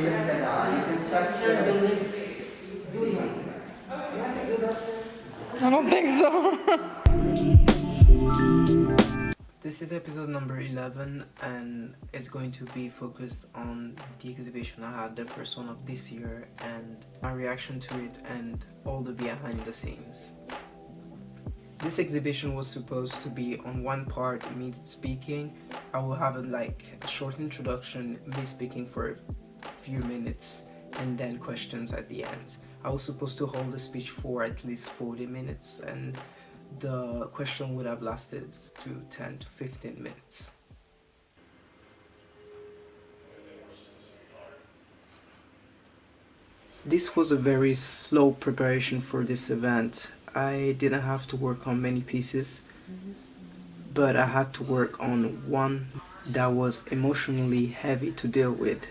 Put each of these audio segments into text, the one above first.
I don't think so. This is episode number 11 and it's going to be focused on the exhibition I had, the first one of this year, and my reaction to it and all the behind the scenes. This exhibition was supposed to be on one part me speaking. I will have a short introduction, me speaking for a few minutes, and then questions at the end. I was supposed to hold a speech for at least 40 minutes and the question would have lasted to 10 to 15 minutes. This was a very slow preparation for this event. I didn't have to work on many pieces, but I had to work on one that was emotionally heavy to deal with.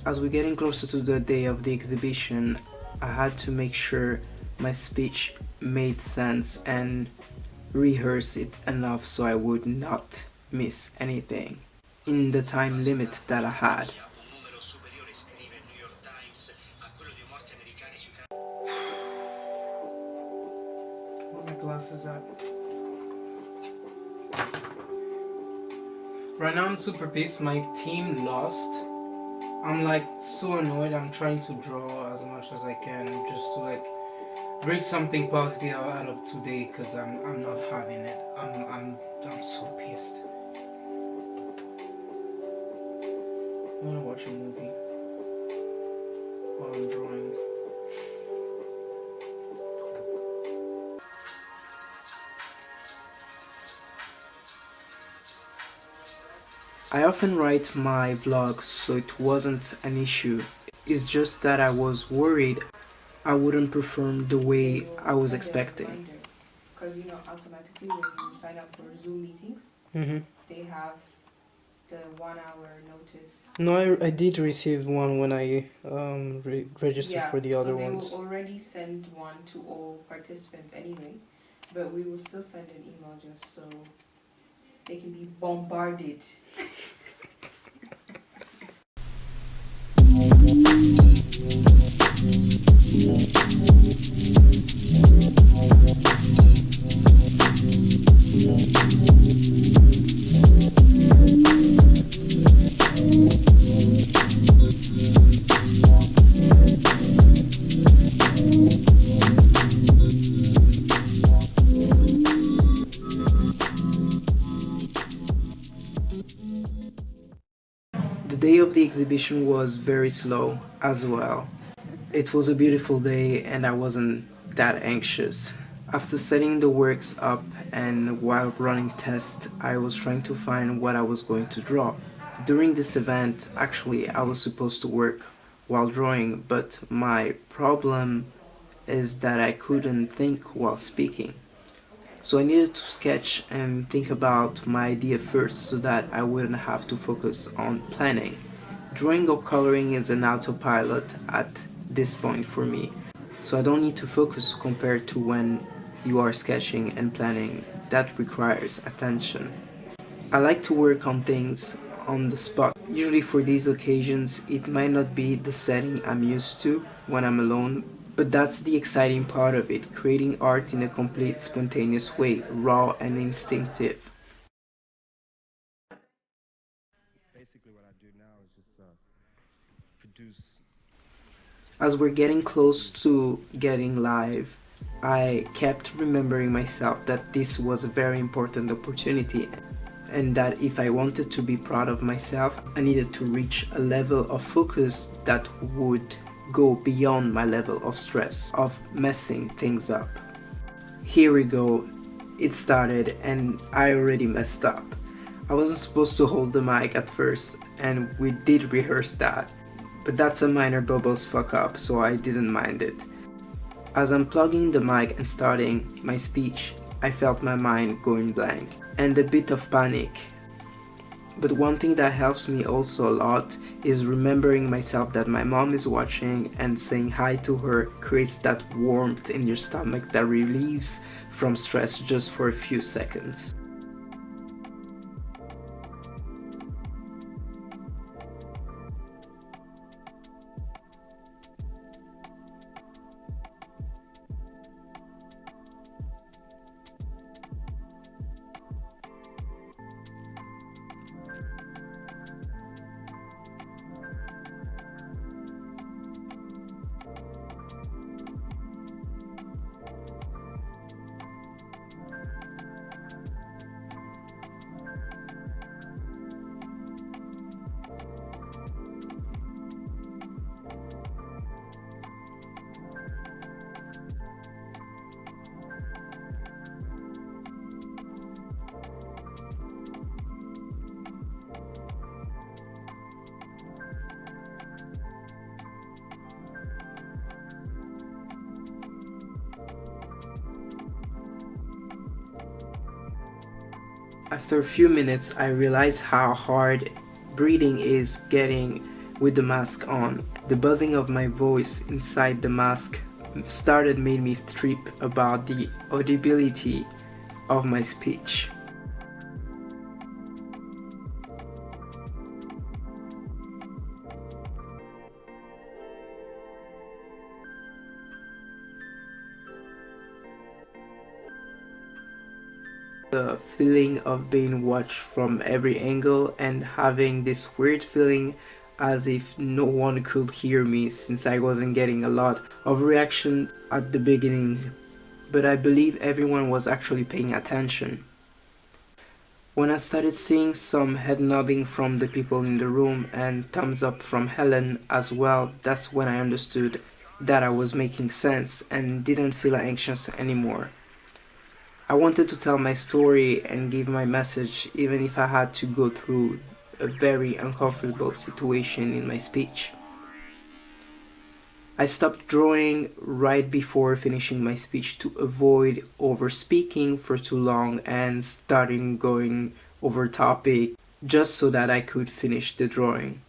As we're getting closer to the day of the exhibition, I had to make sure my speech made sense and rehearse it enough so I would not miss anything in the time limit that I had. Where are my glasses at? Right now I'm super pissed, my team lost. I'm so annoyed. I'm trying to draw as much as I can just to bring something positive out of today because I'm not having it. I'm so pissed. I'm gonna watch a movie while I'm drawing. I often write my vlogs, so it wasn't an issue. It's just that I was worried I wouldn't perform the way I was expecting. Because automatically when you sign up for Zoom meetings, they have the 1 hour notice. No, I did receive one when I registered for the other ones. They will already send one to all participants anyway, but we will still send an email just so they can be bombarded. The day of the exhibition was very slow as well. It was a beautiful day and I wasn't that anxious. After setting the works up and while running tests, I was trying to find what I was going to draw. During this event, actually, I was supposed to work while drawing, but my problem is that I couldn't think while speaking. So I needed to sketch and think about my idea first so that I wouldn't have to focus on planning. Drawing or coloring is an autopilot at this point for me, so I don't need to focus compared to when you are sketching and planning. That requires attention. I like to work on things on the spot. Usually for these occasions, it might not be the setting I'm used to when I'm alone, but that's the exciting part of it, creating art in a complete spontaneous way, raw and instinctive. Basically what I do now is just produce. As we're getting close to getting live, I kept remembering myself that this was a very important opportunity and that if I wanted to be proud of myself, I needed to reach a level of focus that would go beyond my level of stress, of messing things up. Here we go, it started and I already messed up. I wasn't supposed to hold the mic at first and we did rehearse that, but that's a minor Bobo'S fuck up, so I didn't mind it. As I'm plugging the mic and starting my speech, I felt my mind going blank and a bit of panic. But one thing that helps me also a lot is remembering myself that my mom is watching, and saying hi to her creates that warmth in your stomach that relieves from stress just for a few seconds. After a few minutes, I realized how hard breathing is getting with the mask on. The buzzing of my voice inside the mask started made me trip about the audibility of my speech. The feeling of being watched from every angle and having this weird feeling as if no one could hear me, since I wasn't getting a lot of reaction at the beginning, but I believe everyone was actually paying attention. When I started seeing some head nodding from the people in the room and thumbs up from Helen as well, that's when I understood that I was making sense and didn't feel anxious anymore. I wanted to tell my story and give my message, even if I had to go through a very uncomfortable situation in my speech. I stopped drawing right before finishing my speech to avoid over speaking for too long and starting going over topic, just so that I could finish the drawing.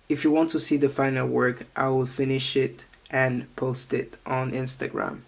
If you want to see the final work, I will finish it and post it on Instagram.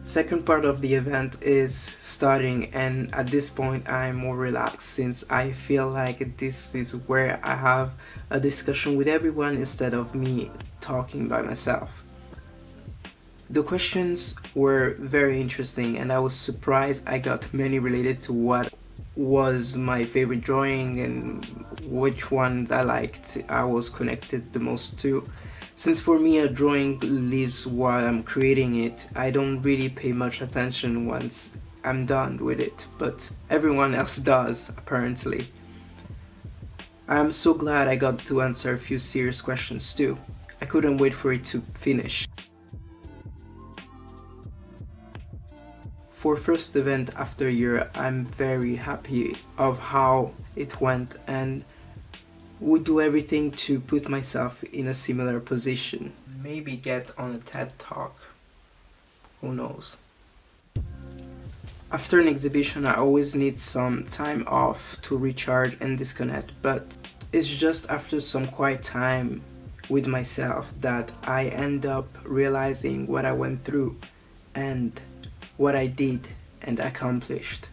Second part of the event is starting, and at this point I'm more relaxed since I feel like this is where I have a discussion with everyone instead of me talking by myself. The questions were very interesting, and I was surprised I got many related to what was my favorite drawing and which one I liked I was connected the most to. Since for me a drawing lives while I'm creating it, I don't really pay much attention once I'm done with it, but everyone else does, apparently. I'm so glad I got to answer a few serious questions too. I couldn't wait for it to finish. For first event after a year, I'm very happy of how it went and would do everything to put myself in a similar position. Maybe get on a TED Talk. Who knows? After an exhibition, I always need some time off to recharge and disconnect, but it's just after some quiet time with myself that I end up realizing what I went through and what I did and accomplished.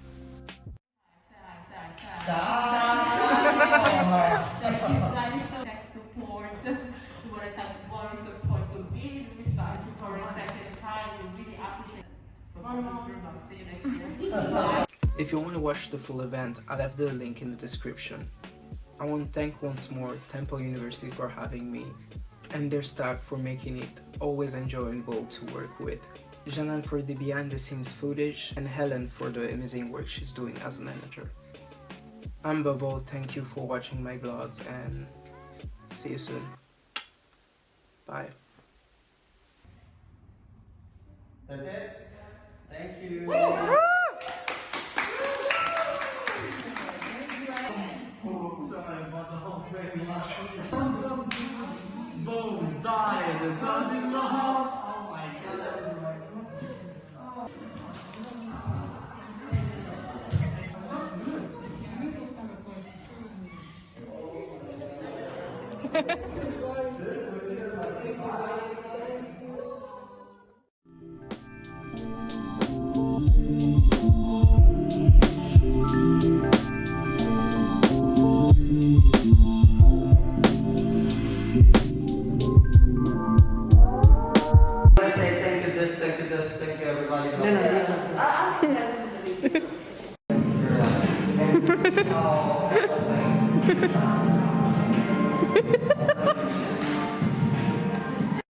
Thank you, Gianni, for tech support. We want to thank Boris, of course, for being with us for a second time. We really appreciate it. If you want to watch the full event, I left the link in the description. I want to thank once more Temple University for having me, and their staff for making it always enjoyable to work with. Janane for the behind the scenes footage, and Helen for the amazing work she's doing as a manager. I'm Bobo, thank you for watching my vlogs, and see you soon. Bye. That's it? Thank you. Boom, died. The sun is not hot. Oh my Thank you everybody. No.